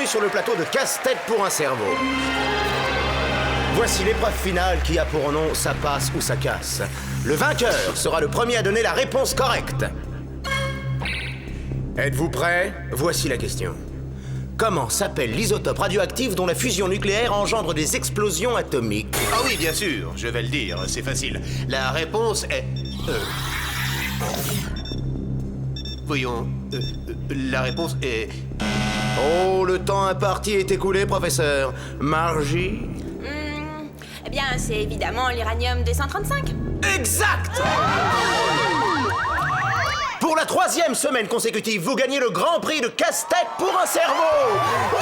bienvenue sur le plateau de Casse-Tête pour un cerveau. Voici l'épreuve finale qui a pour nom Ça passe ou ça casse. Le vainqueur sera le premier à donner la réponse correcte. Êtes-vous prêts? Voici la question. Comment s'appelle l'isotope radioactif dont la fusion nucléaire engendre des explosions atomiques? Ah oui, bien sûr, je vais le dire, c'est facile. La réponse est... Voyons, la réponse est... Oh, le temps imparti est écoulé, professeur. Margie? Eh bien, c'est évidemment l'uranium-235. Exact! Pour la 3e semaine consécutive, vous gagnez le Grand Prix de Casse-Tête pour un cerveau! Oui!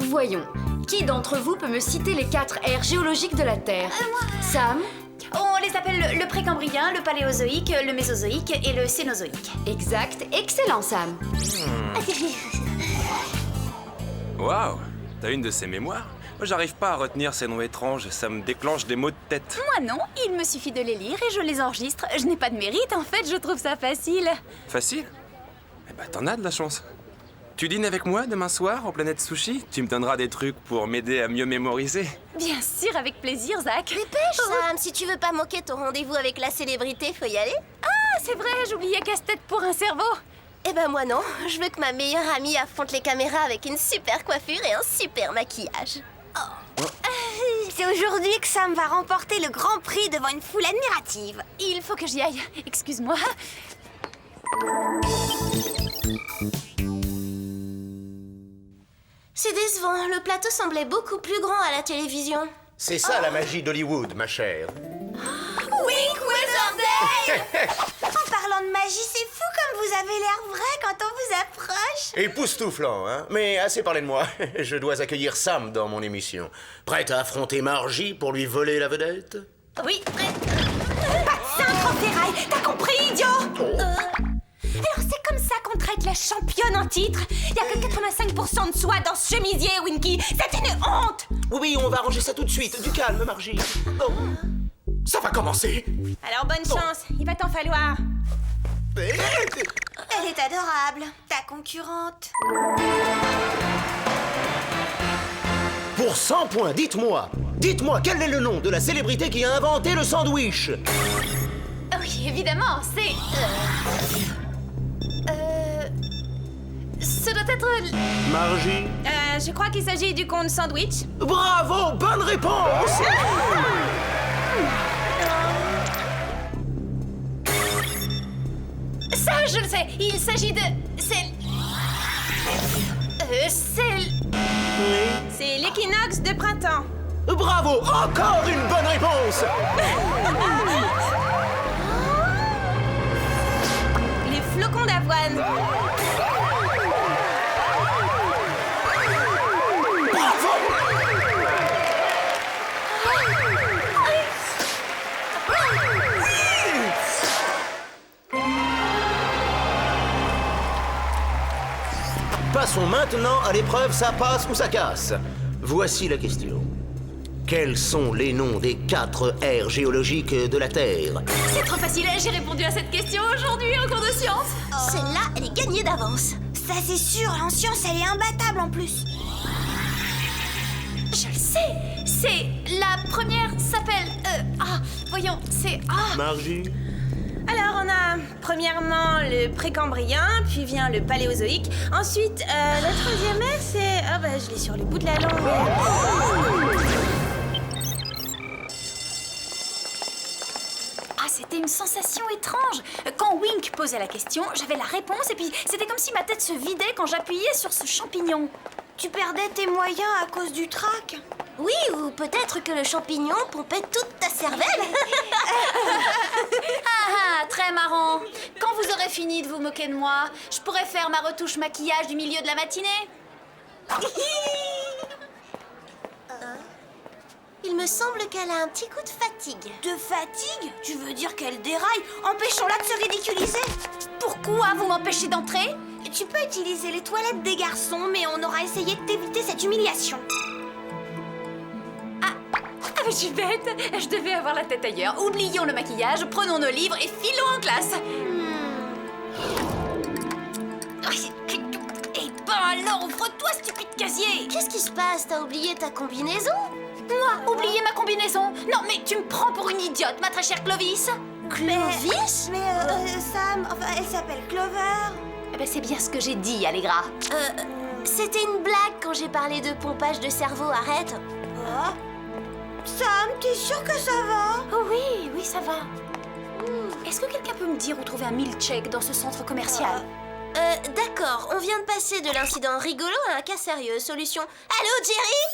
Voyons, qui d'entre vous peut me citer les 4 ères géologiques de la Terre? Sam? On les appelle le précambrien, le paléozoïque, le mésozoïque et le cénozoïque. Exact, excellent Sam. Waouh, t'as une de ces mémoires? Moi, j'arrive pas à retenir ces noms étranges, ça me déclenche des maux de tête. Moi non, il me suffit de les lire et je les enregistre. Je n'ai pas de mérite, en fait, je trouve ça facile. Facile? Eh ben, t'en as de la chance. Tu dînes avec moi demain soir au Planète Sushi? Tu me donneras des trucs pour m'aider à mieux mémoriser. Bien sûr, avec plaisir, Zach. Dépêche, Sam, si tu veux pas manquer ton rendez-vous avec la célébrité, faut y aller. Ah, c'est vrai, j'oubliais Casse-Tête pour un cerveau. Eh ben moi non, je veux que ma meilleure amie affronte les caméras avec une super coiffure et un super maquillage. C'est aujourd'hui que Sam va remporter le Grand Prix devant une foule admirative. Il faut que j'y aille, excuse-moi. C'est décevant, le plateau semblait beaucoup plus grand à la télévision. C'est ça la magie d'Hollywood, ma chère. Wink Wizardale. En parlant de magie, c'est fou comme vous avez l'air vrai quand on vous approche. Époustouflant, hein? Mais assez parlé de moi. Je dois accueillir Sam dans mon émission. Prête à affronter Margie pour lui voler la vedette? Oui, prête. C'est un grand ferraille, t'as compris, idiot? Alors c'est comme ça qu'on traite la championne en titre? Y a que 85% de soie dans ce chemisier, Winky. C'est une honte! Oui, on va arranger ça tout de suite. Du calme, Margie. Oh. Ça va commencer. Alors bonne chance, il va t'en falloir. Elle est adorable, ta concurrente. Pour 100 points, dites-moi quel est le nom de la célébrité qui a inventé le sandwich? Oui, évidemment, c'est... Ce doit être... Margie? Je crois qu'il s'agit du comte Sandwich. Bravo, bonne réponse! Ça, je le sais, il s'agit de... C'est l'équinoxe de printemps. Bravo, encore une bonne réponse! Les flocons d'avoine. Passons maintenant à l'épreuve Ça passe ou ça casse. Voici la question. Quels sont les noms des 4 ères géologiques de la Terre? C'est trop facile, j'ai répondu à cette question aujourd'hui en cours de sciences. Celle-là, elle est gagnée d'avance. Ça c'est sûr, en science elle est imbattable en plus. Je le sais, c'est... La première s'appelle... voyons, c'est... Margie? Alors on a premièrement le précambrien, puis vient le paléozoïque. Ensuite, la troisième ère, c'est... je l'ai sur le bout de la langue. C'était une sensation étrange. Quand Wink posait la question, j'avais la réponse et puis c'était comme si ma tête se vidait quand j'appuyais sur ce champignon. Tu perdais tes moyens à cause du trac? Oui, ou peut-être que le champignon pompait toute ta cervelle. Très marrant. Quand vous aurez fini de vous moquer de moi, je pourrais faire ma retouche maquillage du milieu de la matinée. Il me semble qu'elle a un petit coup de fatigue. De fatigue? Tu veux dire qu'elle déraille? Empêchons-la de se ridiculiser. Pourquoi vous m'empêchez d'entrer? Tu peux utiliser les toilettes des garçons, mais on aura essayé de t'éviter cette humiliation. je suis bête. Je devais avoir la tête ailleurs. Oublions le maquillage, prenons nos livres et filons en classe. Eh ben alors, ouvre-toi, stupide casier. Qu'est-ce qui se passe? T'as oublié ta combinaison? Moi, oublier ma combinaison? Non, mais tu me prends pour une idiote, ma très chère Clovis. Clovis? Mais Sam, enfin, elle s'appelle Clover. Eh ben, c'est bien ce que j'ai dit, Allegra. C'était une blague quand j'ai parlé de pompage de cerveau, arrête. Oh. Sam, t'es sûr que ça va? Oh oui, oui, ça va. Est-ce que quelqu'un peut me dire où trouver un milkshake dans ce centre commercial? D'accord, on vient de passer de l'incident rigolo à un cas sérieux. Solution. Allô, Jerry?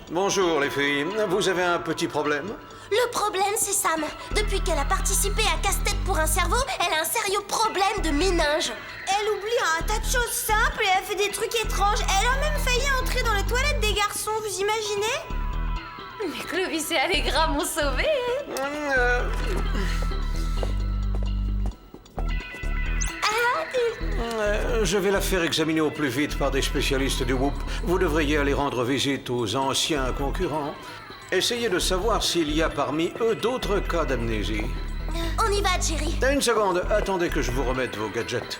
Bonjour les filles, vous avez un petit problème? Le problème, c'est Sam. Depuis qu'elle a participé à Casse-Tête pour un cerveau, elle a un sérieux problème de méninge. Elle oublie un tas de choses simples et elle fait des trucs étranges. Elle a même failli entrer dans les toilettes des garçons, vous imaginez? Mais Clovis et Allegra m'ont sauvée. Je vais la faire examiner au plus vite par des spécialistes du WHOOP. Vous devriez aller rendre visite aux anciens concurrents. Essayez de savoir s'il y a parmi eux d'autres cas d'amnésie. On y va, Jerry. Une seconde, attendez que je vous remette vos gadgets.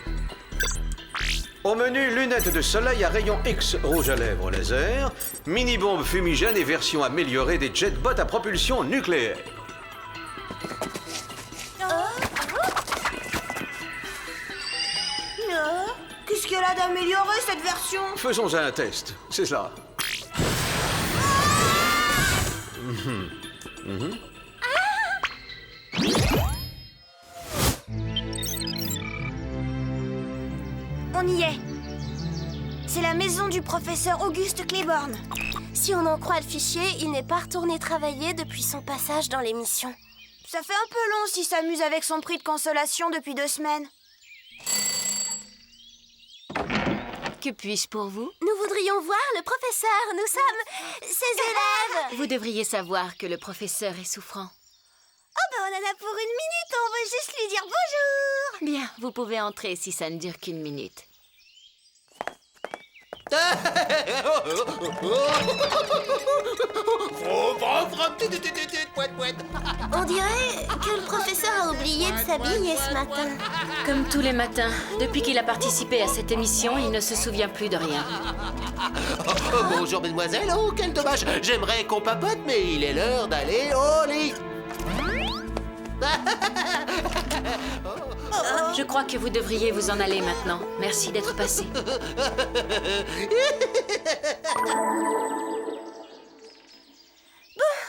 Au menu, lunettes de soleil à rayon X, rouge à lèvres laser, mini-bombe fumigène et version améliorée des jetbots à propulsion nucléaire. Qu'est-ce qu'elle a d'amélioré, cette version? Faisons un test, c'est cela. On y est. C'est la maison du professeur Auguste Claiborne. Si on en croit le fichier, il n'est pas retourné travailler depuis son passage dans l'émission. Ça fait un peu long s'il s'amuse avec son prix de consolation depuis 2 semaines. Que puis-je pour vous? Nous voudrions voir le professeur. Nous sommes ses élèves. Vous devriez savoir que le professeur est souffrant. Oh ben on en a pour 1 minute, on veut juste lui dire bonjour. Bien, vous pouvez entrer si ça ne dure qu'1 minute. On dirait que le professeur a oublié de s'habiller ce matin. Comme tous les matins, depuis qu'il a participé à cette émission, il ne se souvient plus de rien. Bonjour, mesdemoiselles. Oh, quel dommage. J'aimerais qu'on papote, mais il est l'heure d'aller au lit. Je crois que vous devriez vous en aller maintenant. Merci d'être passé.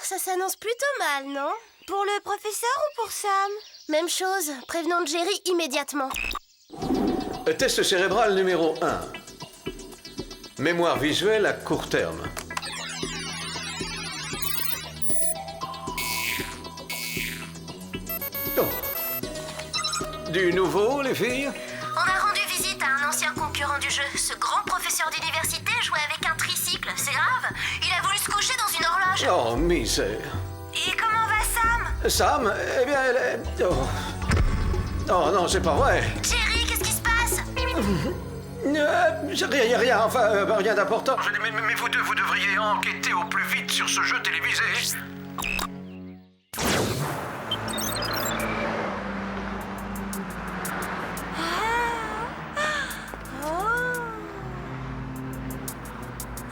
Ça s'annonce plutôt mal, non? Pour le professeur ou pour Sam? Même chose. Prévenons Jerry immédiatement. Test cérébral numéro 1. Mémoire visuelle à court terme. Oh. Du nouveau, les filles? On a rendu visite à un ancien concurrent du jeu. Ce grand professeur d'université jouait avec un tricycle. C'est grave. Il a voulu se coucher dans une horloge. Oh, misère. Et comment va Sam? Sam, eh bien, elle est... Oh, oh non, c'est pas vrai. Jerry, qu'est-ce qui se passe? Rien, enfin, rien d'important. Mais vous deux, vous devriez enquêter au plus vite sur ce jeu télévisé.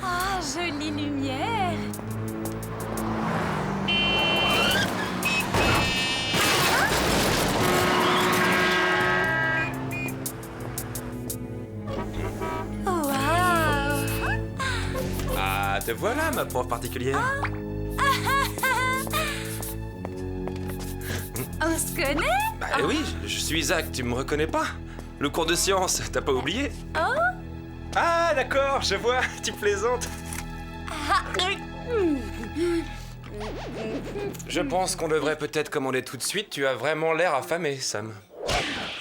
Ah, jolie lumière. Ah, te voilà, ma prof particulière. On se connaît? Bah oui, je suis Zach, tu me reconnais pas? Le cours de sciences, t'as pas oublié? Ah, d'accord, je vois, tu plaisantes. Je pense qu'on devrait peut-être commander tout de suite, tu as vraiment l'air affamé, Sam.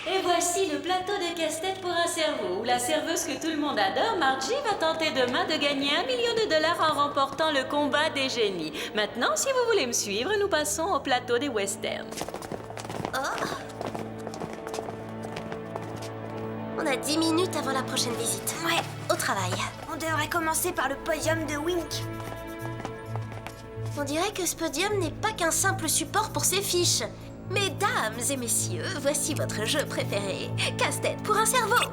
Et voici le plateau de casse-tête pour un cerveau, où la serveuse que tout le monde adore, Margie, va tenter demain de gagner $1 million en remportant le combat des génies. Maintenant, si vous voulez me suivre, nous passons au plateau des westerns. On a 10 minutes avant la prochaine visite. Ouais, Au travail. on devrait commencer par le podium de Wink. On dirait que ce podium n'est pas qu'un simple support pour ses fiches. Mesdames et messieurs, voici votre jeu préféré. Casse-tête pour un cerveau.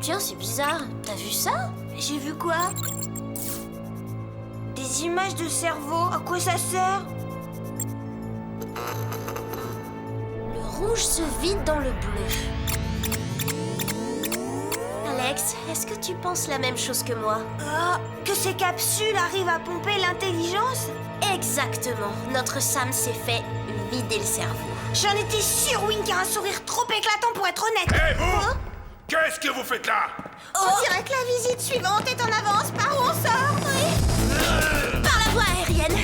Tiens, c'est bizarre. T'as vu ça? J'ai vu quoi? Des images de cerveau, à quoi ça sert? Le rouge se vide dans le bleu. Alex, est-ce que tu penses la même chose que moi? Que ces capsules arrivent à pomper l'intelligence? Exactement. Notre Sam s'est fait vider le cerveau. J'en étais sûre, Wink a un sourire trop éclatant pour être honnête. Hé, vous! Qu'est-ce que vous faites là? On dirait que la visite suivante est en avance. Par où on sort? Oui. Par la voie aérienne.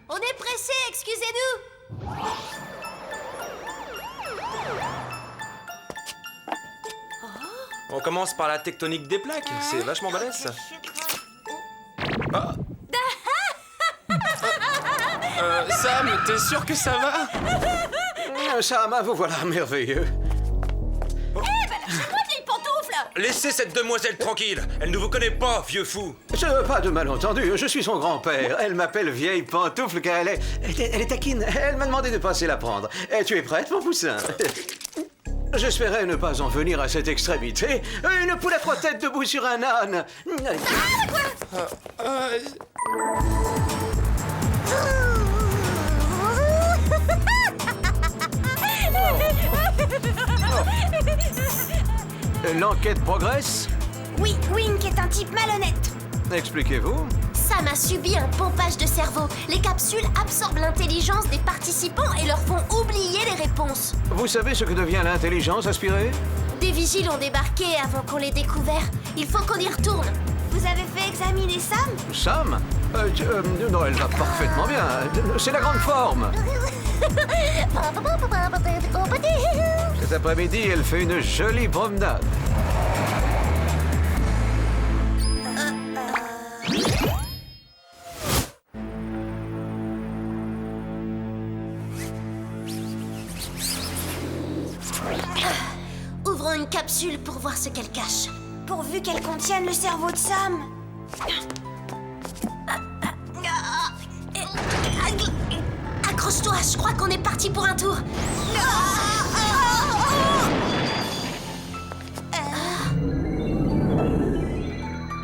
On est pressé, excusez-nous. On commence par la tectonique des plaques, c'est vachement balèze ça. Ah. Sam, t'es sûr que ça va? Sam, vous voilà merveilleux. Laissez cette demoiselle tranquille, elle ne vous connaît pas, vieux fou. Pas de malentendu, je suis son grand-père. Elle m'appelle Vieille Pantoufle car elle est taquine. Elle m'a demandé de passer la prendre. Tu es prête, mon poussin? J'espérais ne pas en venir à cette extrémité. Une poule à 3 têtes debout sur un âne. L'enquête progresse? Oui, Wink est un type malhonnête. Expliquez-vous. Sam a subi un pompage de cerveau. Les capsules absorbent l'intelligence des participants et leur font oublier les réponses. Vous savez ce que devient l'intelligence aspirée? Des vigiles ont débarqué avant qu'on l'ait découvert. Il faut qu'on y retourne. Vous avez fait examiner Sam? Sam? Non, elle va parfaitement bien. C'est la grande forme. Cet après-midi, elle fait une jolie promenade. Ouvrons une capsule pour voir ce qu'elle cache. Pourvu qu'elle contienne le cerveau de Sam. Accroche-toi, je crois qu'on est parti pour un tour.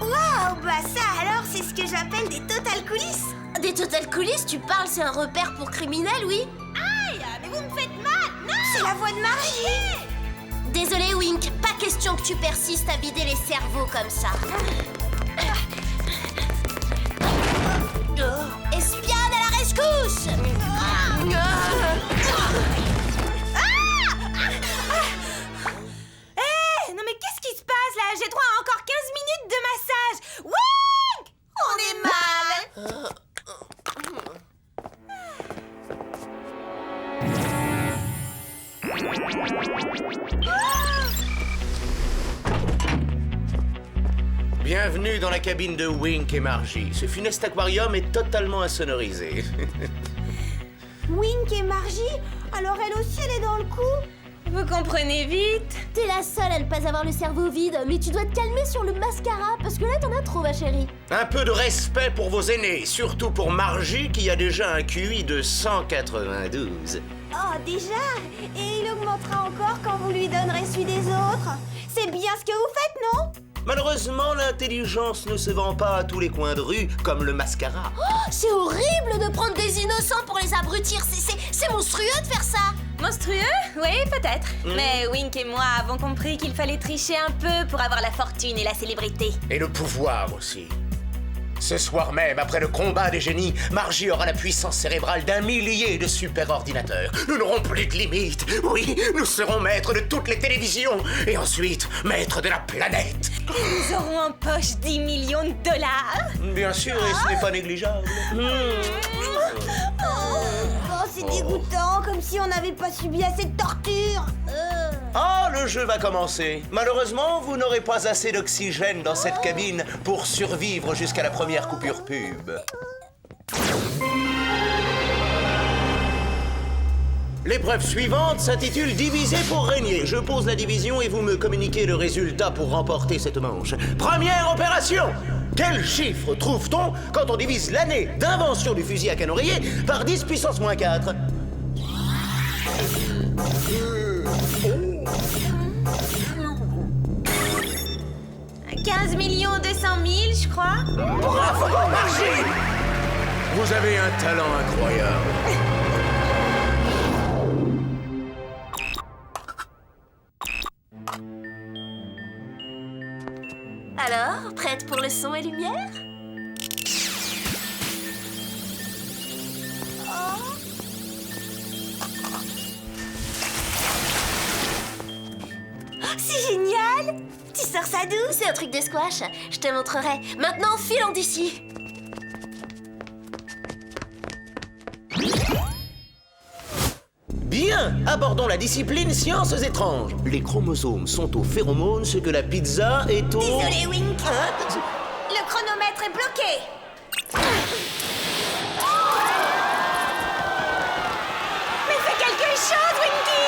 Waouh, bah ça alors, c'est ce que j'appelle des total coulisses. Des total coulisses, tu parles, c'est un repère pour criminels, oui? Aïe, mais vous me faites mal. Non, c'est la voix de Margie. Désolé, Wink, pas question que tu persistes à vider les cerveaux comme ça. Espionne à la rescousse! Non mais qu'est-ce qui se passe là? J'ai droit à encore 15 minutes de massage. Wink! On est mal. Bienvenue dans la cabine de Wink et Margie. Ce funeste aquarium est totalement insonorisé. Wink et Margie? Alors elle aussi, elle est dans le coup? Vous comprenez vite. T'es la seule à ne pas avoir le cerveau vide, mais tu dois te calmer sur le mascara, parce que là t'en as trop, ma chérie. Un peu de respect pour vos aînés, surtout pour Margie qui a déjà un QI de 192. Oh, déjà? Et il augmentera encore quand vous lui donnerez celui des autres. C'est bien ce que vous faites, non? Malheureusement, l'intelligence ne se vend pas à tous les coins de rue comme le mascara. Oh, c'est horrible de prendre des innocents pour les abrutir, c'est monstrueux de faire ça. Monstrueux? Oui, peut-être. Mais Wink et moi avons compris qu'il fallait tricher un peu pour avoir la fortune et la célébrité. Et le pouvoir aussi. Ce soir même, après le combat des génies, Margie aura la puissance cérébrale d'1 millier de super-ordinateurs. Nous n'aurons plus de limites. Oui, nous serons maîtres de toutes les télévisions. Et ensuite, maîtres de la planète. Nous aurons en poche 10 millions de dollars. Bien sûr, et ce n'est pas négligeable. Oh, c'est dégoûtant, comme si on n'avez pas subi assez de torture. Ah, le jeu va commencer. Malheureusement, vous n'aurez pas assez d'oxygène dans cette cabine pour survivre jusqu'à la première coupure pub. L'épreuve suivante s'intitule Diviser pour régner. Je pose la division et vous me communiquez le résultat pour remporter cette manche. Première opération! Quel chiffre trouve-t-on quand on divise l'année d'invention du fusil à canon rayé par 10 puissance moins 4? « 15 200 000, je crois. Bravo, Margie! Vous avez un talent incroyable. Alors, prête pour le son et lumière? C'est génial! Tu sors ça d'où? C'est un truc de squash. Je te montrerai. Maintenant, filons d'ici. Bien, abordons la discipline sciences étranges. Les chromosomes sont aux phéromones, ce que la pizza est au... Désolé, Wink. Hein? Le chronomètre est bloqué. Mais fais quelque chose, Winky!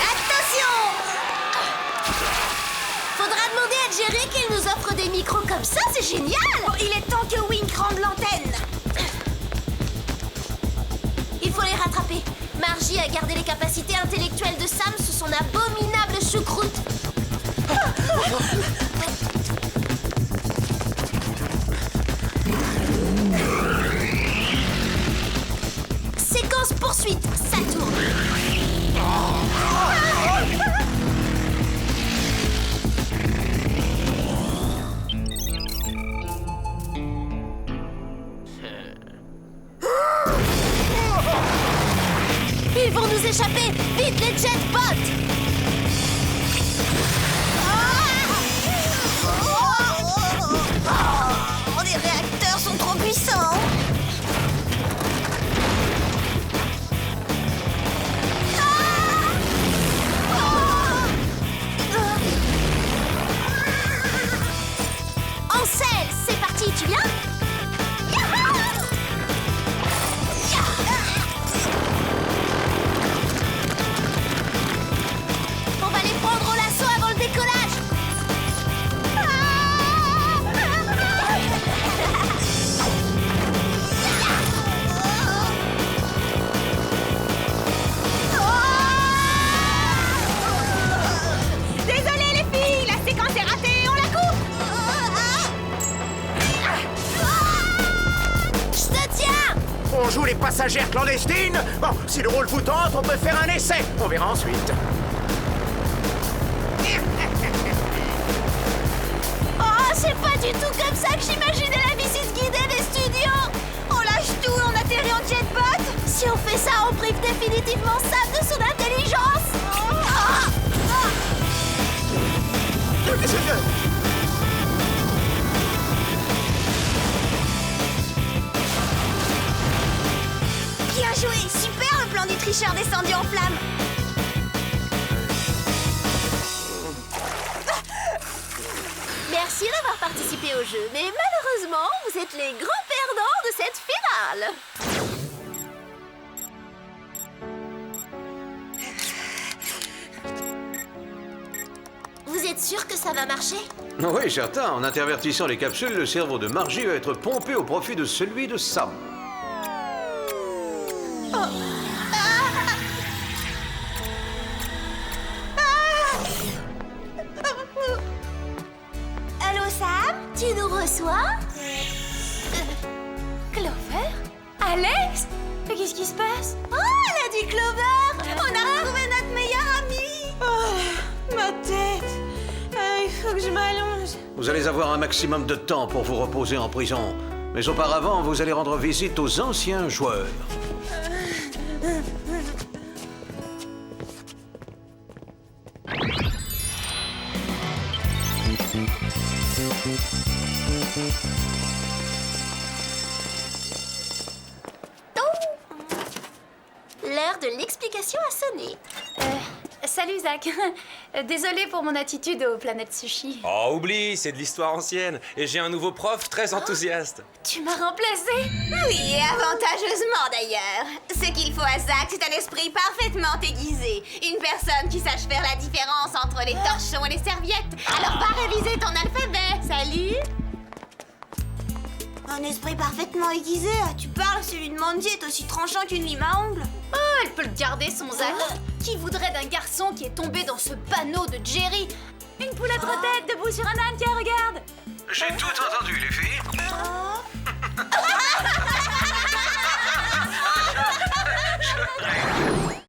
Attention! Faudra demander à Jerry qu'il nous offre des micros comme ça, c'est génial! Oh, il est temps que Wink rende l'antenne. Il faut les rattraper. Margie a gardé les capacités intellectuelles de Sam sous son abominable choucroute. Séquence poursuite, ça tourne. Ils vont nous échapper! Vite, les jetbots! Oh, les réacteurs sont trop puissants. En selle, c'est parti, tu viens? On va les prendre au lasso avant le décollage. Désolée, les filles, la séquence est ratée, on la coupe! Je te tiens! On joue les passagères clandestines? Bon, si le rôle vous tente, on peut faire un essai. On verra ensuite. Oh, c'est pas du tout comme ça que j'imaginais la visite guidée des studios! On lâche tout, on atterrit en jetbot. Si on fait ça, on prive définitivement Sam de son intelligence! Bien joué, super le plan du tricheur descendu en flammes. Merci d'avoir participé au jeu, mais malheureusement, vous êtes les grands perdants de cette finale. Vous êtes sûr que ça va marcher? Oui, certain. En intervertissant les capsules, le cerveau de Margie va être pompé au profit de celui de Sam. Allô, Sam? Tu nous reçois? Clover? Alex? Mais qu'est-ce qui se passe? Oh, elle a dit Clover. On a retrouvé notre meilleure amie. Oh, ma tête! Il faut que je m'allonge. Vous allez avoir un maximum de temps pour vous reposer en prison. Mais auparavant, vous allez rendre visite aux anciens joueurs. L'heure de l'explication a sonné. Salut Zach. Désolée pour mon attitude aux planètes sushi. Oh, oublie, c'est de l'histoire ancienne. Et j'ai un nouveau prof très enthousiaste. Tu m'as remplacée? Oui, et avantageusement d'ailleurs. Ce qu'il faut à Zach, c'est un esprit parfaitement aiguisé. Une personne qui sache faire la différence entre les torchons et les serviettes. Alors va réviser ton alphabet. Salut! Un esprit parfaitement aiguisé? Tu parles, celui de Mandy est aussi tranchant qu'une lime à ongles. Oh, elle peut le garder, son Zach. Qui voudrait d'un garçon qui est tombé dans ce panneau de Jerry? Une poulette retête debout sur un âne, tiens, regarde. J'ai tout entendu, les filles.